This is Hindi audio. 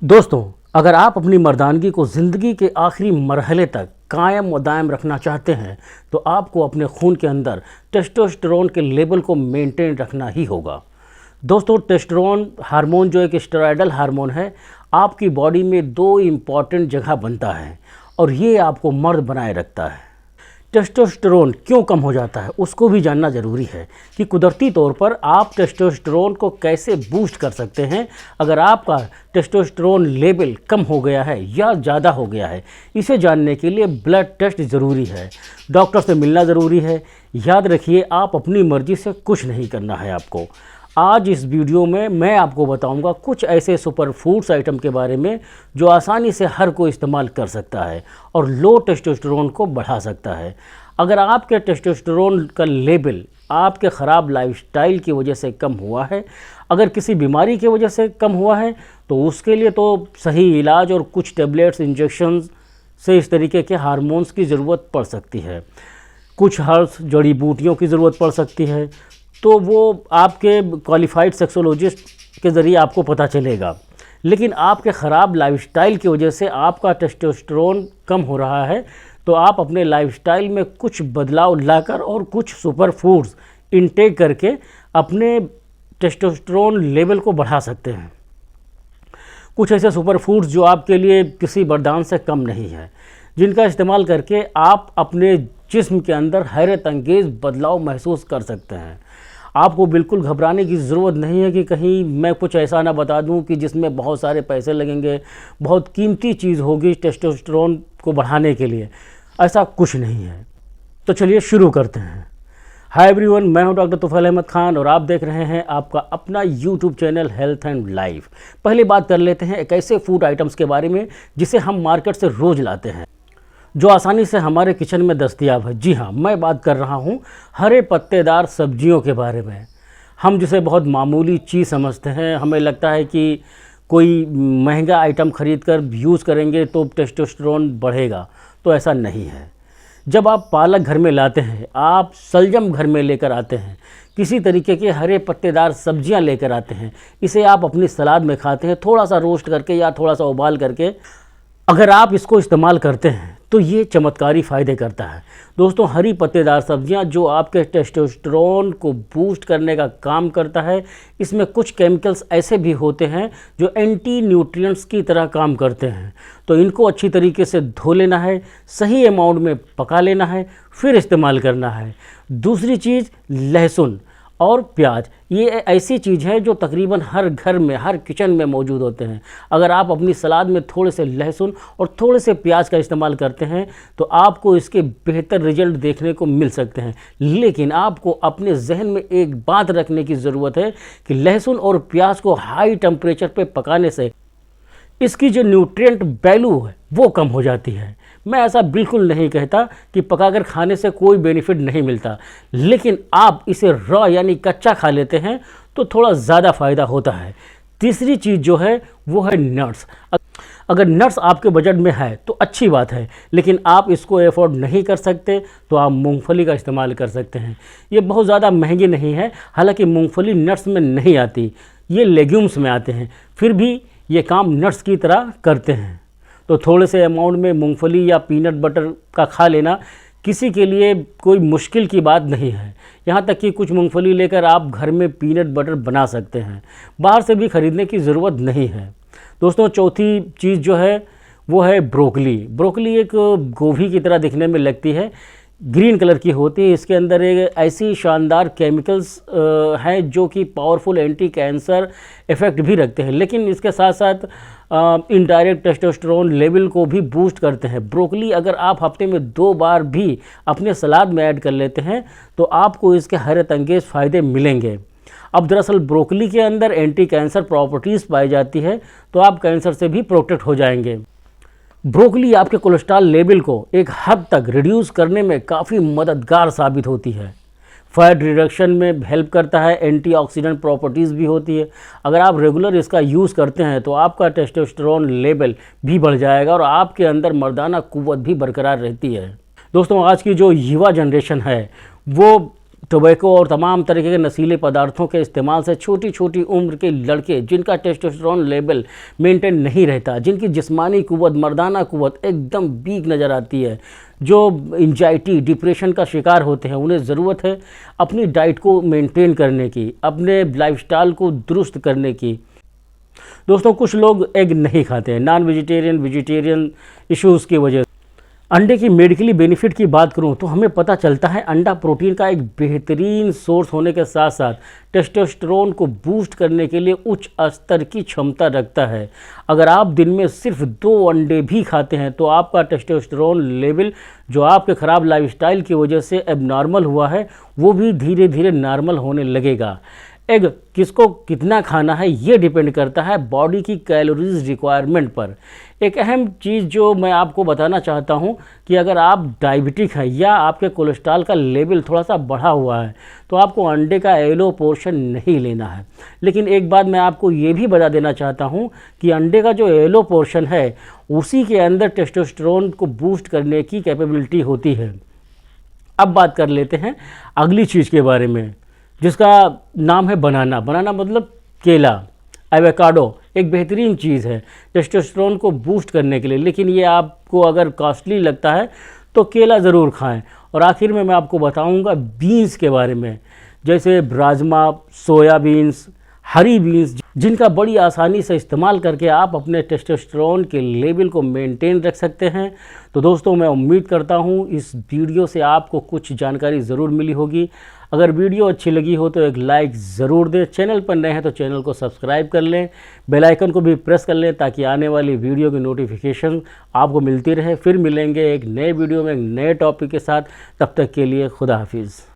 दोस्तों, अगर आप अपनी मर्दानगी को ज़िंदगी के आखिरी मरहले तक कायम व दायम रखना चाहते हैं तो आपको अपने खून के अंदर टेस्टोस्टेरोन के लेवल को मेंटेन रखना ही होगा। दोस्तों, टेस्टोस्टेरोन हार्मोन जो एक स्टेरॉयडल हार्मोन है, आपकी बॉडी में दो इम्पॉर्टेंट जगह बनता है और ये आपको मर्द बनाए रखता है। टेस्टोस्टेरोन क्यों कम हो जाता है उसको भी जानना ज़रूरी है कि कुदरती तौर पर आप टेस्टोस्टेरोन को कैसे बूस्ट कर सकते हैं। अगर आपका टेस्टोस्टेरोन लेवल कम हो गया है या ज़्यादा हो गया है, इसे जानने के लिए ब्लड टेस्ट ज़रूरी है, डॉक्टर से मिलना ज़रूरी है। याद रखिए, आप अपनी मर्ज़ी से कुछ नहीं करना है आपको। आज इस वीडियो में मैं आपको बताऊंगा कुछ ऐसे सुपर फूड्स आइटम के बारे में जो आसानी से हर कोई इस्तेमाल कर सकता है और लो टेस्टोस्टेरोन को बढ़ा सकता है। अगर आपके टेस्टोस्टेरोन का लेवल आपके ख़राब लाइफस्टाइल की वजह से कम हुआ है, अगर किसी बीमारी की वजह से कम हुआ है, तो उसके लिए तो सही इलाज और कुछ टेबलेट्स, इंजेक्शंस से इस तरीके के हार्मोन्स की ज़रूरत पड़ सकती है। कुछ हर्ब्स, जड़ी बूटियों की ज़रूरत पड़ सकती है, तो वो आपके क्वालिफाइड सेक्सोलॉजिस्ट के ज़रिए आपको पता चलेगा। लेकिन आपके ख़राब लाइफस्टाइल की वजह से आपका टेस्टोस्टेरोन कम हो रहा है, तो आप अपने लाइफस्टाइल में कुछ बदलाव लाकर और कुछ सुपर फूड्स इनटेक करके अपने टेस्टोस्टेरोन लेवल को बढ़ा सकते हैं। कुछ ऐसे सुपर फूड्स जो आपके लिए किसी वरदान से कम नहीं है, जिनका इस्तेमाल करके आप अपने जिस्म के अंदर हैरत अंगेज़ बदलाव महसूस कर सकते हैं। आपको बिल्कुल घबराने की ज़रूरत नहीं है कि कहीं मैं कुछ ऐसा ना बता दूं कि जिसमें बहुत सारे पैसे लगेंगे, बहुत कीमती चीज़ होगी टेस्टोस्टेरोन को बढ़ाने के लिए। ऐसा कुछ नहीं है। तो चलिए शुरू करते हैं। हाय एवरीवन, मैं हूं डॉक्टर तुफैल अहमद खान और आप देख रहे हैं आपका अपना YouTube channel health and life. पहले बात कर लेते हैं एक ऐसे फूड आइटम्स के बारे में जिसे हम मार्केट से रोज़ लाते हैं, जो आसानी से हमारे किचन में दस्तयाब है। जी हाँ, मैं बात कर रहा हूँ हरे पत्तेदार सब्जियों के बारे में। हम जिसे बहुत मामूली चीज़ समझते हैं, हमें लगता है कि कोई महंगा आइटम खरीद कर यूज़ करेंगे तो टेस्टोस्टेरोन बढ़ेगा, तो ऐसा नहीं है। जब आप पालक घर में लाते हैं, आप शलजम घर में लेकर आते हैं, किसी तरीके के हरे पत्तेदार सब्जियां लेकर आते हैं, इसे आप अपनी सलाद में खाते हैं, थोड़ा सा रोस्ट करके या थोड़ा सा उबाल करके। अगर आप इसको इस्तेमाल करते हैं तो ये चमत्कारी फ़ायदे करता है। दोस्तों, हरी पत्तेदार सब्जियां जो आपके टेस्टोस्टेरोन को बूस्ट करने का काम करता है, इसमें कुछ केमिकल्स ऐसे भी होते हैं जो एंटी न्यूट्रिएंट्स की तरह काम करते हैं। तो इनको अच्छी तरीके से धो लेना है, सही अमाउंट में पका लेना है, फिर इस्तेमाल करना है। दूसरी चीज़, लहसुन और प्याज, ये ऐसी चीज़ है जो तकरीबन हर घर में, हर किचन में मौजूद होते हैं। अगर आप अपनी सलाद में थोड़े से लहसुन और थोड़े से प्याज का इस्तेमाल करते हैं तो आपको इसके बेहतर रिजल्ट देखने को मिल सकते हैं। लेकिन आपको अपने जहन में एक बात रखने की ज़रूरत है कि लहसुन और प्याज को हाई टेम्परेचर पे पकाने से इसकी जो न्यूट्रिएंट वैल्यू है वो कम हो जाती है। मैं ऐसा बिल्कुल नहीं कहता कि पकाकर खाने से कोई बेनिफिट नहीं मिलता, लेकिन आप इसे रॉ यानी कच्चा खा लेते हैं तो थोड़ा ज़्यादा फ़ायदा होता है। तीसरी चीज़ जो है वो है नट्स। अगर नट्स आपके बजट में है तो अच्छी बात है, लेकिन आप इसको अफोर्ड नहीं कर सकते तो आप मूंगफली का इस्तेमाल कर सकते हैं। ये बहुत ज़्यादा महंगी नहीं है, हालांकि मूंगफली नट्स में नहीं आती, ये लेग्यूम्स में आते हैं, फिर भी ये काम नट्स की तरह करते हैं। तो थोड़े से अमाउंट में मूंगफली या पीनट बटर का खा लेना किसी के लिए कोई मुश्किल की बात नहीं है। यहाँ तक कि कुछ मूंगफली लेकर आप घर में पीनट बटर बना सकते हैं, बाहर से भी ख़रीदने की ज़रूरत नहीं है। दोस्तों, चौथी चीज़ जो है वो है ब्रोकली। ब्रोकली एक गोभी की तरह दिखने में लगती है, ग्रीन कलर की होती है। इसके अंदर एक ऐसी शानदार केमिकल्स हैं जो कि पावरफुल एंटी कैंसर इफ़ेक्ट भी रखते हैं, लेकिन इसके साथ साथ इनडायरेक्ट टेस्टोस्टेरोन लेवल को भी बूस्ट करते हैं। ब्रोकली अगर आप हफ्ते में 2 बार भी अपने सलाद में ऐड कर लेते हैं तो आपको इसके हैरत अंगेज़ फ़ायदे मिलेंगे। अब दरअसल ब्रोकली के अंदर एंटी कैंसर प्रॉपर्टीज़ पाई जाती है, तो आप कैंसर से भी प्रोटेक्ट हो जाएंगे। ब्रोकली आपके कोलेस्ट्रॉल लेवल को एक हद तक रिड्यूस करने में काफ़ी मददगार साबित होती है। फैट रिडक्शन में हेल्प करता है, एंटीऑक्सीडेंट प्रॉपर्टीज़ भी होती है। अगर आप रेगुलर इसका यूज़ करते हैं तो आपका टेस्टोस्टेरोन लेवल भी बढ़ जाएगा और आपके अंदर मर्दाना कुव्वत भी बरकरार रहती है। दोस्तों, आज की जो युवा जनरेशन है वो टोबैको और तमाम तरीके के नशीले पदार्थों के इस्तेमाल से छोटी छोटी उम्र के लड़के जिनका टेस्टोस्टेरोन लेवल मेंटेन नहीं रहता, जिनकी जिस्मानी कुव्वत, मर्दाना कुव्वत एकदम वीक नज़र आती है, जो एंजाइटी डिप्रेशन का शिकार होते हैं, उन्हें ज़रूरत है अपनी डाइट को मेंटेन करने की, अपने लाइफस्टाइल को दुरुस्त करने की। दोस्तों, कुछ लोग एग नहीं खाते हैं, नॉन वेजिटेरियन वेजिटेरियन इश्यूज़ की वजह से। अंडे की मेडिकली बेनिफिट की बात करूं तो हमें पता चलता है अंडा प्रोटीन का एक बेहतरीन सोर्स होने के साथ साथ टेस्टोस्टेरोन को बूस्ट करने के लिए उच्च स्तर की क्षमता रखता है। अगर आप दिन में सिर्फ 2 अंडे भी खाते हैं तो आपका टेस्टोस्टेरोन लेवल, जो आपके ख़राब लाइफस्टाइल की वजह से एबनॉर्मल हुआ है, वो भी धीरे धीरे नॉर्मल होने लगेगा। एग किसको कितना खाना है ये डिपेंड करता है बॉडी की कैलोरीज रिक्वायरमेंट पर। एक अहम चीज़ जो मैं आपको बताना चाहता हूँ कि अगर आप डायबिटिक हैं या आपके कोलेस्ट्रॉल का लेवल थोड़ा सा बढ़ा हुआ है तो आपको अंडे का येलो पोर्शन नहीं लेना है। लेकिन एक बात मैं आपको ये भी बता देना चाहता हूँ कि अंडे का जो येलो पोर्शन है उसी के अंदर टेस्टोस्टेरोन को बूस्ट करने की कैपेबिलिटी होती है। अब बात कर लेते हैं अगली चीज़ के बारे में, जिसका नाम है बनाना। बनाना मतलब केला, एवोकाडो एक बेहतरीन चीज़ है टेस्टोस्टेरोन को बूस्ट करने के लिए, लेकिन ये आपको अगर कॉस्टली लगता है तो केला ज़रूर खाएं। और आखिर में मैं आपको बताऊंगा बीन्स के बारे में, जैसे राजमा, सोयाबीन्स, हरी बीन्स, जिनका बड़ी आसानी से इस्तेमाल करके आप अपने टेस्टोस्टेरोन के लेवल को मेंटेन रख सकते हैं। तो दोस्तों, मैं उम्मीद करता हूँ इस वीडियो से आपको कुछ जानकारी ज़रूर मिली होगी। अगर वीडियो अच्छी लगी हो तो एक लाइक ज़रूर दें, चैनल पर नए हैं तो चैनल को सब्सक्राइब कर लें, बेल आइकन को भी प्रेस कर लें ताकि आने वाली वीडियो की नोटिफिकेशन आपको मिलती रहे। फिर मिलेंगे एक नए वीडियो में एक नए टॉपिक के साथ, तब तक के लिए खुदा हाफिज़।